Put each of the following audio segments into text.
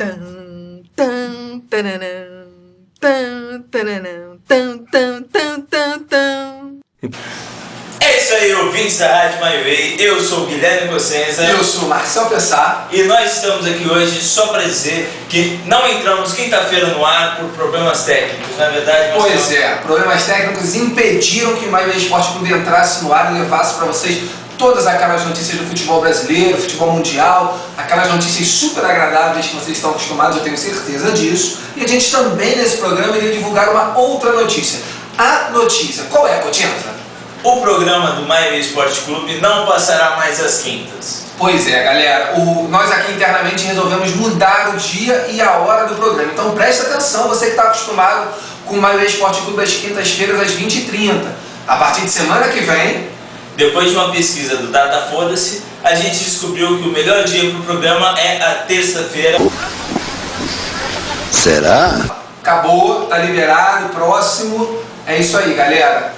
Tan, tan, taranã, tan, taranã, tan, tan, tan, tan, tan. É isso aí, ouvintes da Rádio My Way. Eu sou o Guilherme Cossenza. Eu sou o Marcel Pessar. E nós estamos aqui hoje só para dizer que não entramos quinta-feira no ar por problemas técnicos. Na verdade, Pois é, problemas técnicos impediram que o My Way Esporte Clube entrasse no ar e levasse para vocês todas aquelas notícias do futebol brasileiro, futebol mundial, aquelas notícias super agradáveis que vocês estão acostumados, eu tenho certeza disso. E a gente também nesse programa iria divulgar uma outra notícia. A notícia, qual é, Cotinza? O programa do My Way Esporte Clube não passará mais às quintas. Pois é, galera, nós aqui internamente resolvemos mudar o dia e a hora do programa. Então preste atenção, você que está acostumado com o My Way Esporte Clube às quintas-feiras às 20h30. A partir de semana que vem... Depois de uma pesquisa do Data Foda-se, a gente descobriu que o melhor dia para o programa é a terça-feira. Será? Acabou, tá liberado, próximo. É isso aí, galera.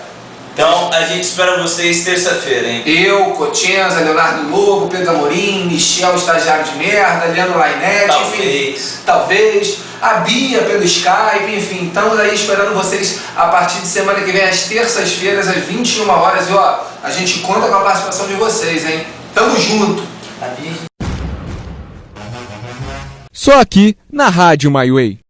Então a gente espera vocês terça-feira, hein? Eu, Cotinza, Leonardo Lobo, Pedro Amorim, Michel, estagiário de merda, Leandro Lainete, enfim, talvez, a Bia pelo Skype, enfim, estamos aí esperando vocês a partir de semana que vem, às terças-feiras, às 21 horas, e ó, a gente conta com a participação de vocês, hein? Tamo junto! Só aqui na Rádio My Way.